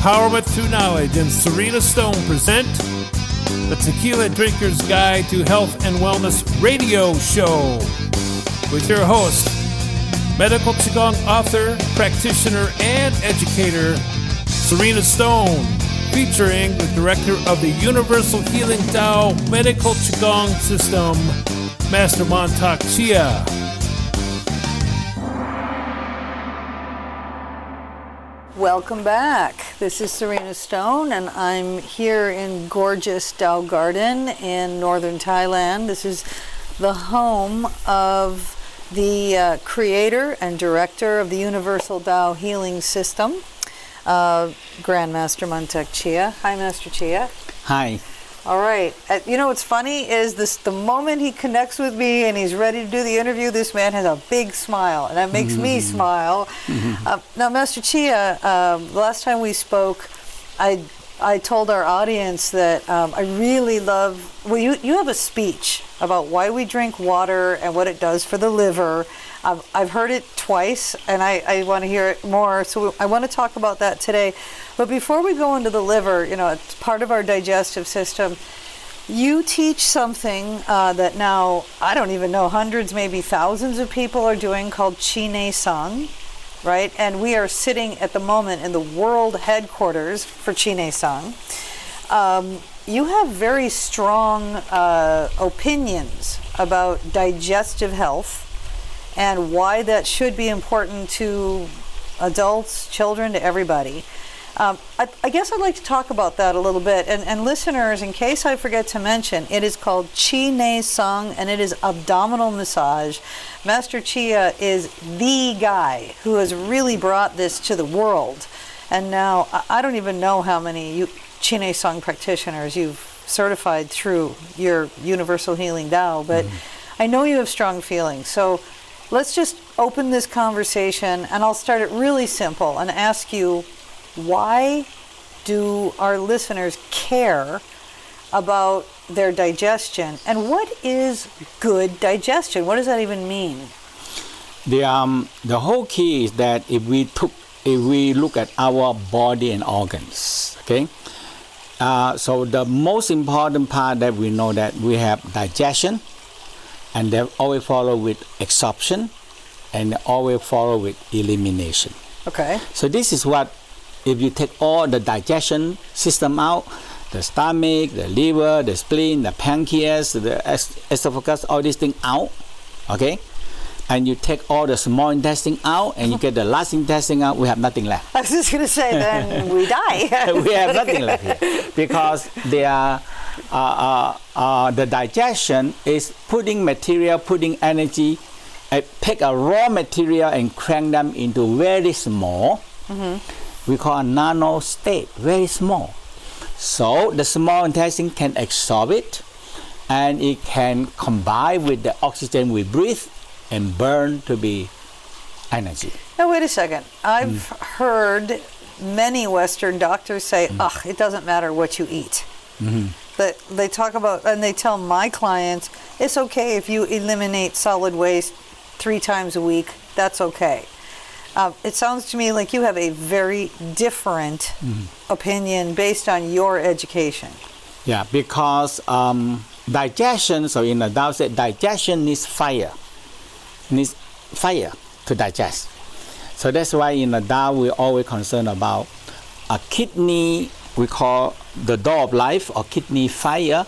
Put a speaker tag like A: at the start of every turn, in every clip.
A: Empowerment Through Knowledge and Sarina Stone present the Tequila Drinker's Guide to Health and Wellness radio show with your host, medical Qigong author, practitioner, and educator, Sarina Stone, featuring the director of the Universal Healing Tao Medical Qigong System, Master Mantak Chia.
B: Welcome back. This is Sarina Stone, and I'm here in gorgeous Tao Garden in northern Thailand. This is the home of the creator and director of the Universal Tao Healing System, Grandmaster Mantak Chia. Hi, Master Chia.
C: Hi.
B: All right. You know what's funny is the moment he connects with me and he's ready to do the interview, this man has a big smile, and that makes me smile. Now, Master Chia, the last time we spoke, I told our audience that I really love, well, you have a speech about why we drink water and what it does for the liver. I've heard it twice, and I want to hear it more, so I want to talk about that today. But before we go into the liver, you know, it's part of our digestive system. You teach something that now, I don't even know, hundreds, maybe thousands of people are doing called Nei Tsang, right? And we are sitting at the moment in the world headquarters for Nei Tsang. You have very strong opinions about digestive health and why that should be important to adults, children, to everybody. I guess I'd like to talk about that a little bit. And listeners, in case I forget to mention, it is called Nei Tsang, and it is abdominal massage. Master Chia is the guy who has really brought this to the world. And now, I don't even know how many Nei Tsang practitioners you've certified through your Universal Healing Tao, but I know you have strong feelings. So let's just open this conversation, and I'll start it really simple and ask you, why do our listeners care about their digestion, and what is good digestion? What does that even mean?
C: The whole key is that if we look at our body and organs, okay. So the most important part that we know that we have digestion, and they always follow with absorption, and they always follow with elimination. Okay. So this is what, if you take all the digestion system out, the stomach, the liver, the spleen, the pancreas, the esophagus, all these things out, okay? And you take all the small intestine out, and you get the last intestine out, we have nothing left.
B: I was just going to say, then we die.
C: We have nothing left here. Because they are, the digestion is putting material, putting energy, pick a raw material and crank them into very small, we call a nano state, very small. So the small intestine can absorb it, and it can combine with the oxygen we breathe and burn to be energy.
B: Now wait a second. I've heard many Western doctors say, it doesn't matter what you eat. That they talk about, and they tell my clients, it's okay if you eliminate solid waste 3 times a week, that's okay. It sounds to me like you have a very different opinion based on your education.
C: Yeah, because digestion, so in the Tao said, digestion needs fire to digest. So that's why in the Tao we always concerned about a kidney, we call the door of life, or kidney fire,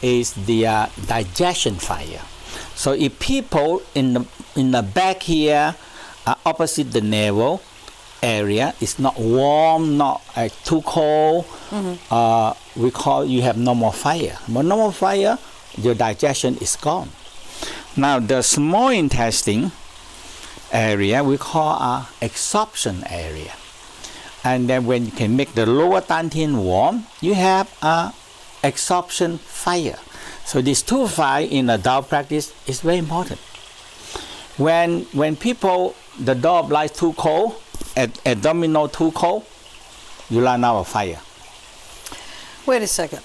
C: is the digestion fire. So if people in the back here, opposite the navel area, is not warm, not too cold, we call you have no more fire. But no more fire, your digestion is gone. Now the small intestine area we call absorption area. And then when you can make the lower dantian warm, you have absorption fire. So these two fire in the Tao practice is very important. When people, the door of life too cold, abdominal too cold, you run out of fire.
B: Wait a second.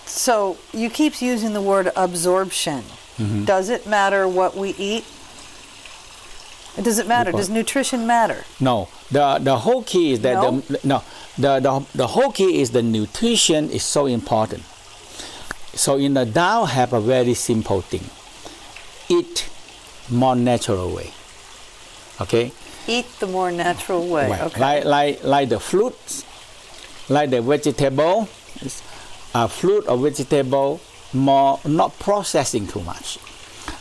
B: So you keep using the word absorption. Does it matter what we eat? Does it matter? Does nutrition matter?
C: No, the whole key is that
B: No?
C: the whole key is the nutrition is so important. So in the Tao have a very simple thing: eat more natural way. Okay.
B: Eat the more natural way.
C: Right.
B: Okay.
C: Like the fruits, like the vegetable, fruit or vegetable, more not processing too much,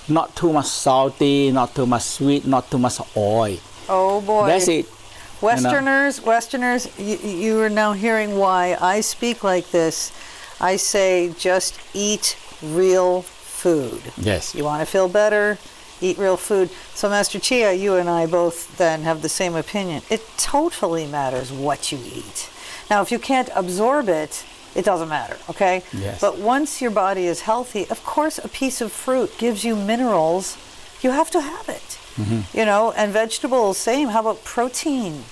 C: not too much salty, not too much sweet, not too much oil.
B: Oh boy.
C: That's it.
B: Westerners, you are now hearing why I speak like this. I say just eat real food.
C: Yes.
B: You want to feel better? Eat real food. So Master Chia, you and I both then have the same opinion. It totally matters what you eat. Now, if you can't absorb it, it doesn't matter, okay?
C: Yes.
B: But once your body is healthy, of course, a piece of fruit gives you minerals. You have to have it, you know, and vegetables, same. How about protein,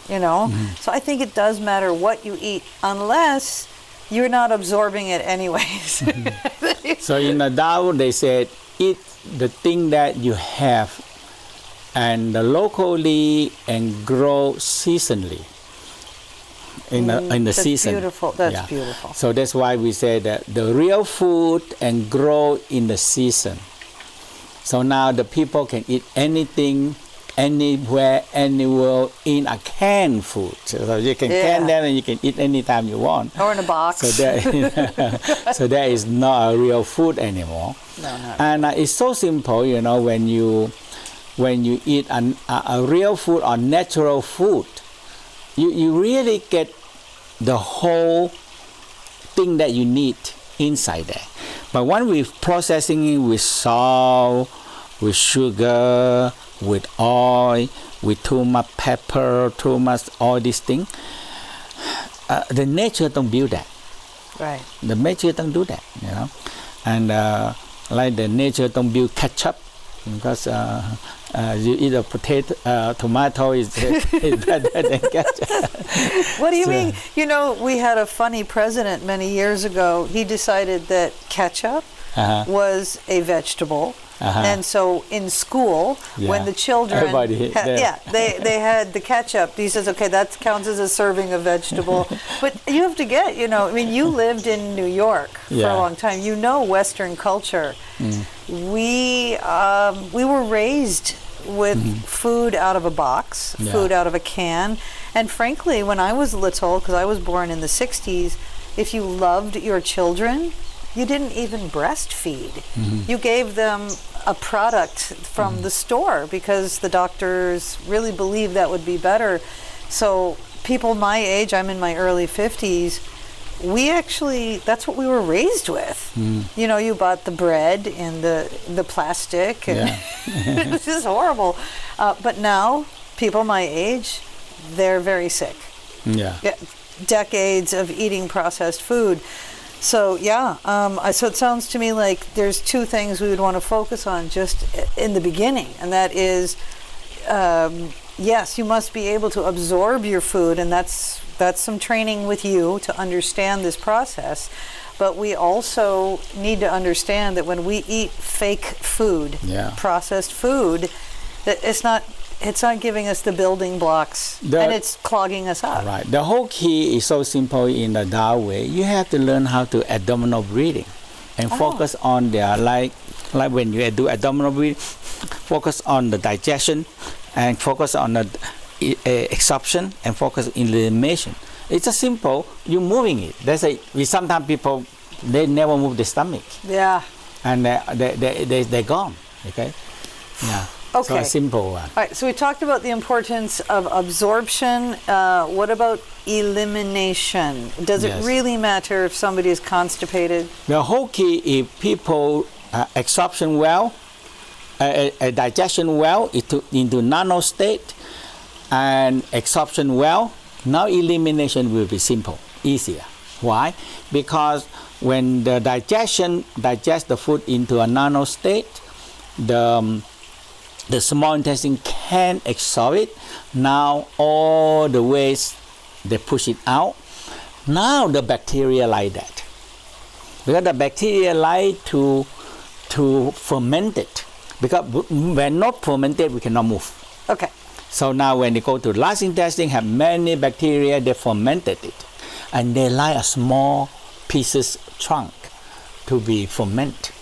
B: you know? So I think it does matter what you eat, unless you're not absorbing it anyways.
C: So in the Tao, they said, eat the thing that you have and locally and grow seasonally in the season.
B: Beautiful. That's beautiful.
C: So that's why we say that the real food and grow in the season. So now the people can eat anything, anywhere, anywhere in a canned food. So you can can them and you can eat anytime you want.
B: Or in a box.
C: So that is not a real food anymore.
B: No, not
C: and it's so simple, you know, when you eat a real food or natural food, you really get the whole thing that you need inside there. But when we're processing it with salt, with sugar, with oil, with too much pepper, too much all these things, the nature don't build that.
B: Right.
C: The nature don't do that, you know. And like the nature don't build ketchup, because you eat a tomato is better than ketchup.
B: What do you mean? You know, we had a funny president many years ago. He decided that ketchup was a vegetable. And so in school, when the children, they had the ketchup, he says, okay, that counts as a serving of vegetable. But you have to get, you know, I mean, you lived in New York for a long time. You know Western culture. We were raised with food out of a box, food out of a can. And frankly, when I was little, because I was born in the 60s, if you loved your children, you didn't even breastfeed. You gave them a product from the store because the doctors really believed that would be better. So people my age, I'm in my early 50s, we actually, that's what we were raised with. You know, you bought the bread in the plastic, and it's just horrible. But now, people my age, they're very sick. Decades of eating processed food. So so it sounds to me like there's two things we would want to focus on just in the beginning, and that is, yes, you must be able to absorb your food, and that's some training with you to understand this process. But we also need to understand that when we eat fake food, processed food, that it's not giving us the building blocks, and it's clogging us up.
C: Right. The whole key is so simple in the Tao way. You have to learn how to abdominal breathing, and focus on the like when you do abdominal breathing, focus on the digestion, and focus on the absorption, and focus on elimination. It's a simple. You're moving it. Sometimes people they never move the stomach. And they're gone. Okay. Okay. So a simple one.
B: All right, so we talked about the importance of absorption. What about elimination? Does it really matter if somebody is constipated?
C: The whole key is people absorption well, digestion well into nano state, and absorption well. Now elimination will be simple, easier. Why? Because when the digestion digests the food into a nano state, the small intestine can absorb it. Now all the ways they push it out. Now the bacteria like that, because the bacteria like to ferment it. Because when not fermented, we cannot move.
B: Okay.
C: So now when they go to the last intestine, have many bacteria, they fermented it. And they like a small pieces trunk to be fermented.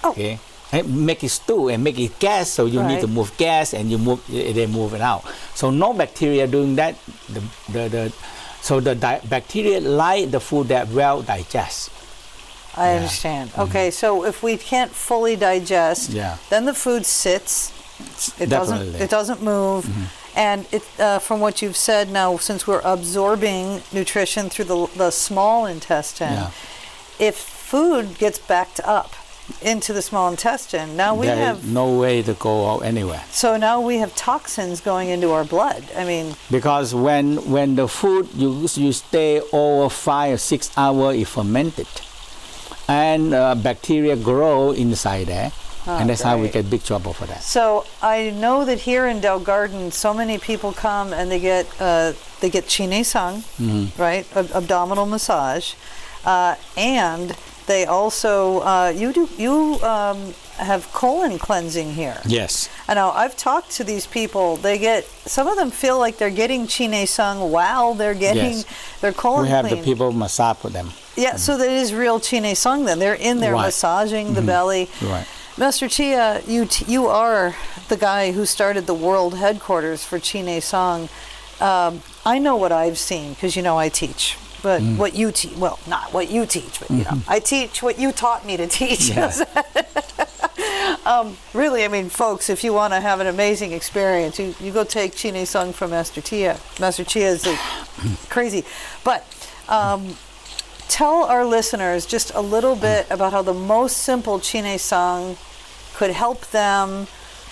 B: Oh.
C: Okay. And make it stew and make it gas, so you need to move gas and they move it out. So no bacteria doing that. So the bacteria like the food that well digest.
B: I understand. Okay, so if we can't fully digest, then the food sits. It doesn't move. And it, from what you've said now, since we're absorbing nutrition through the small intestine, if food gets backed up into the small intestine, now we have
C: no way to go out anywhere.
B: So now we have toxins going into our blood. I mean,
C: because when the food you stay over 5 or 6 hours, it fermented, and bacteria grow inside there. And that's how we get big trouble for that.
B: So I know that here in Dell Garden, so many people come and they get Nei Tsang, right, abdominal massage, and they also you have colon cleansing here.
C: Yes.
B: I know. I've talked to these people. Some of them feel like they're getting Nei Tsang while they're getting their colon
C: We have
B: clean.
C: the people massage for them.
B: Yeah, so that is real Nei Tsang then. They're in there massaging the belly.
C: Right.
B: Master Chia, you are the guy who started the world headquarters for Nei Tsang. I know what I've seen because I teach, but what you teach, well, not what you teach, but I teach what you taught me to teach. Yeah. Really, I mean, folks, if you want to have an amazing experience, you go take Nei Tsang from Master Chia. Master Chia is crazy, but. Tell our listeners just a little bit about how the most simple Nei Tsang could help them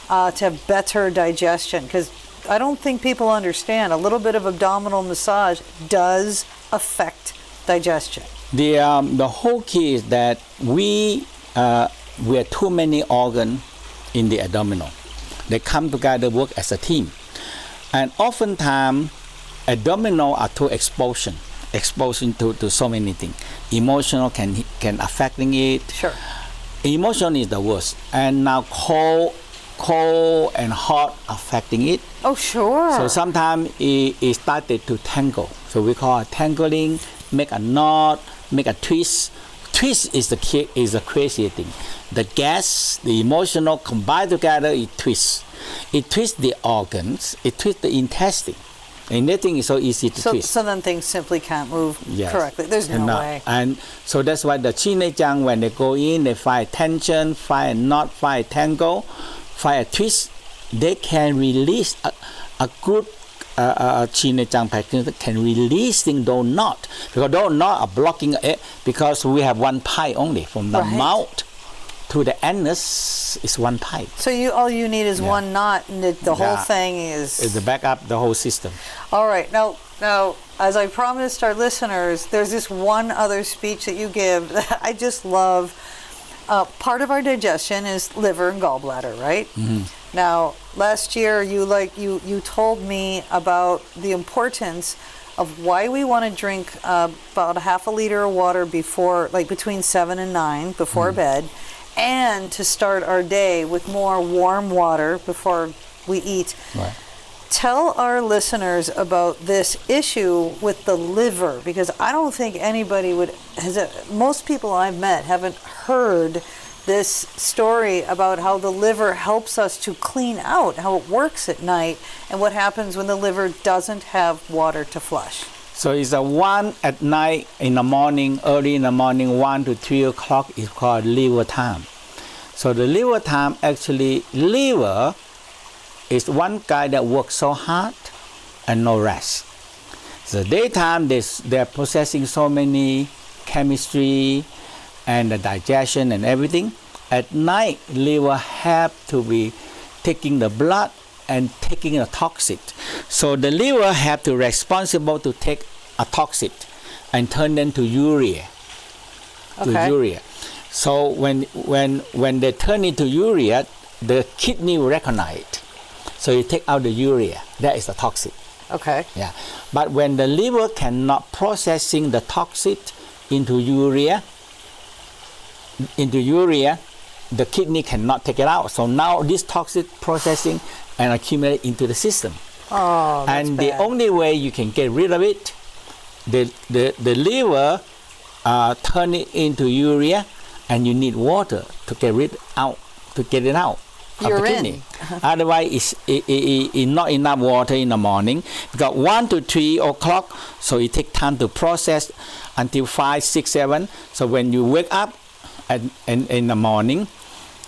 B: to have better digestion, because I don't think people understand a little bit of abdominal massage does affect digestion.
C: The whole key is that we have too many organs in the abdominal. They come together, work as a team, and oftentimes abdominal are too exposing to so many things. Emotional can affecting it.
B: Sure.
C: Emotion is the worst, and now cold and hot affecting it.
B: Oh, sure.
C: So sometimes it started to tangle. So we call it tangling. Make a knot, make a twist. Twist is the crazy thing. The gas, the emotional combine together, it twists. It twists the organs. It twists the intestine. And nothing is so easy to twist.
B: So then things simply can't move correctly. There's no way.
C: And so that's why the Nei Tsang, when they go in, they find tension, find a knot, find a tangle, find a twist. They can release a good Nei Tsang practitioner can release those knots. Because those knots are blocking it, because we have one pipe only from the mouth to the anus is one pipe.
B: So all you need is one knot, and the whole thing is...
C: It's the backup, the whole system.
B: All right. Now, as I promised our listeners, there's this one other speech that you give that I just love. Part of our digestion is liver and gallbladder, right? Now, last year, you told me about the importance of why we want to drink about half a liter of water between 7 and 9 before bed, and to start our day with more warm water before we eat.
C: Right.
B: Tell our listeners about this issue with the liver, because I don't think anybody most people I've met haven't heard this story about how the liver helps us to clean out, how it works at night, and what happens when the liver doesn't have water to flush.
C: So it's a 1 at night, in the morning, early in the morning, 1 to 3 o'clock is called liver time. So the liver time, actually, liver is one guy that works so hard and no rest. So daytime, they're processing so many chemistry and the digestion and everything. At night, liver have to be taking the blood and taking a toxic. So the liver have to responsible to take a toxic and turn them to urea. So when they turn into urea, the kidney will recognize it. So you take out the urea. That is the toxic.
B: Okay.
C: Yeah. But when the liver cannot processing the toxic into urea, the kidney cannot take it out. So now this toxic processing and accumulate into the system.
B: Oh, that's
C: and
B: bad.
C: the only way you can get rid of it, the liver turn it into urea, and you need water to get it out of the kidney. Otherwise, it's not enough water in the morning, because 1 to 3 o'clock, so it takes time to process until 5, 6, 7. So when you wake up in the morning,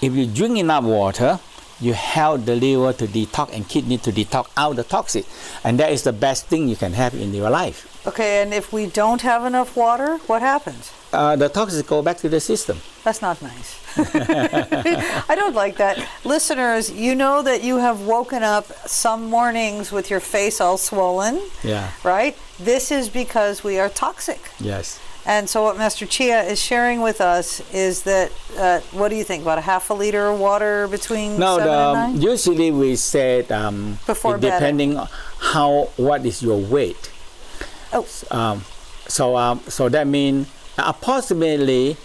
C: if you drink enough water, you help the liver to detox and kidney to detox out the toxic, and that is the best thing you can have in your life.
B: Okay, and if we don't have enough water, what happens?
C: The toxins go back to the system.
B: That's not nice. I don't like that. Listeners, you know that you have woken up some mornings with your face all swollen,
C: Yeah.
B: right? This is because we are toxic.
C: Yes.
B: And so what Master Chia is sharing with us is that, what do you think, about a half a liter of water between 7 and 9?
C: Usually we said
B: Before bed.
C: depending on what is your weight.
B: Oh.
C: So that means approximately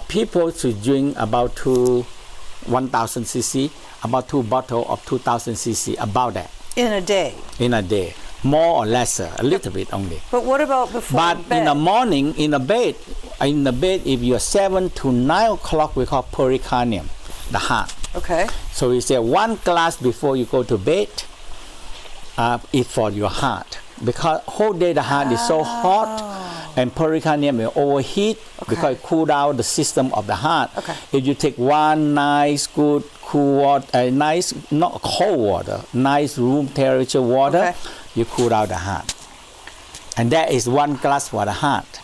C: people should drink about 1,000 cc, about 2 bottles of 2,000 cc, about that.
B: In a day.
C: In a day. More or less, a little bit only.
B: But what about before
C: But
B: bed?
C: in the morning, in the bed, if you're 7 to 9 o'clock, we call pericardium, the heart.
B: Okay.
C: So we say 1 glass before you go to bed is for your heart. Because whole day the heart is so hot, and pericardium will overheat because it cool down the system of the heart.
B: Okay.
C: If you take one nice good cool water, not cold water, nice room temperature water, you cool down the heart. And that is 1 glass for the heart.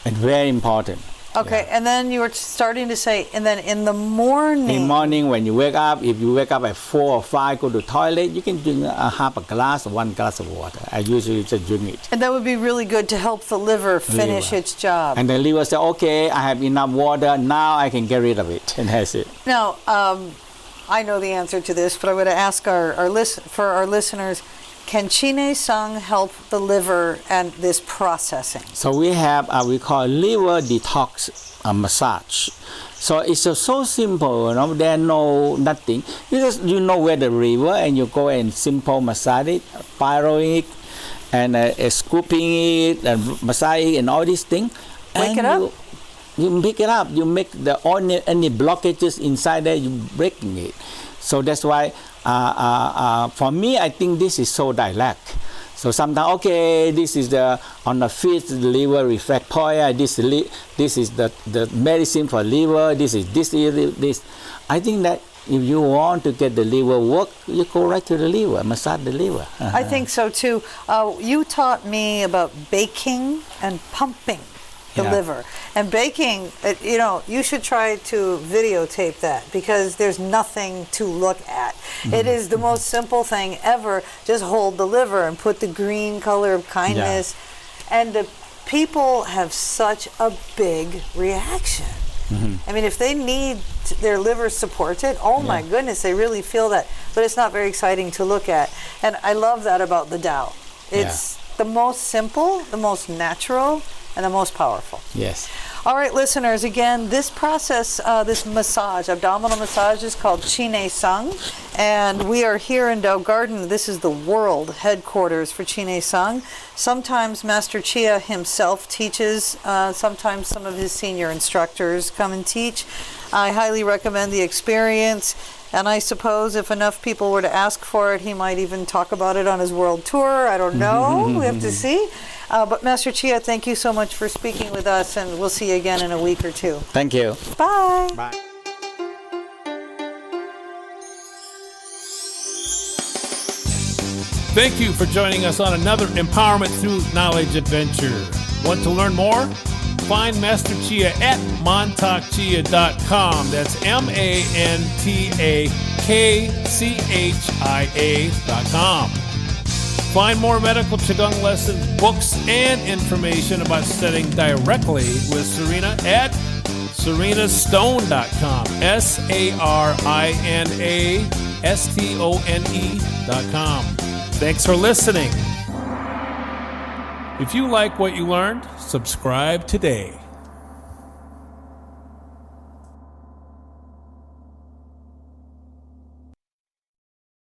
C: And very important.
B: Okay,
C: Yeah.
B: and then you were starting to say, and then in the morning.
C: In the morning when you wake up, if you wake up at 4 or 5, go to the toilet, you can drink half a glass or 1 glass of water. I usually just drink it.
B: And that would be really good to help the liver finish its job.
C: And the liver says, okay, I have enough water, now I can get rid of it. And that's it.
B: Now, I know the answer to this, but I'm going to ask for our listeners, can Nei Tsang help the liver and this processing?
C: So we have, we call liver detox massage. So it's so simple, there's nothing. You know where the river, and you go and simple massage it, pyroing it, and scooping it, and massage it, and all these things.
B: Wake it up?
C: You pick it up. You make any blockages inside there, you breaking it. So that's why, for me, I think this is so direct. So sometimes, okay, this is on the feet, the liver reflect point. This is the medicine for liver. This. I think that if you want to get the liver work, you go right to the liver, massage the liver.
B: I think so too. You taught me about baking and pumping the liver. And baking, you should try to videotape that, because there's nothing to look at. It is the most simple thing ever. Just hold the liver and put the green color of kindness. And the people have such a big reaction. I mean, if they need their liver supported, oh my goodness, they really feel that. But it's not very exciting to look at. And I love that about the Tao. It's the most simple, the most natural, and the most powerful.
C: Yes.
B: All right, listeners, again, this process, this massage, abdominal massage, is called Nei Tsang, and we are here in Dao Garden. This is the world headquarters for Nei Tsang. Sometimes Master Chia himself teaches, sometimes some of his senior instructors come and teach. I highly recommend the experience, and I suppose if enough people were to ask for it, he might even talk about it on his world tour. I don't know. We have to see. But Master Chia, thank you so much for speaking with us, and we'll see you again in a week or two.
C: Thank you.
B: Bye.
C: Bye.
A: Thank you for joining us on another Empowerment Through Knowledge adventure. Want to learn more? Find Master Chia at mantakchia.com. That's mantakchia.com. Find more medical Qigong lessons, books, and information about studying directly with Sarina at sarinastone.com. SarinASTONE.com. Thanks for listening. If you like what you learned, subscribe today.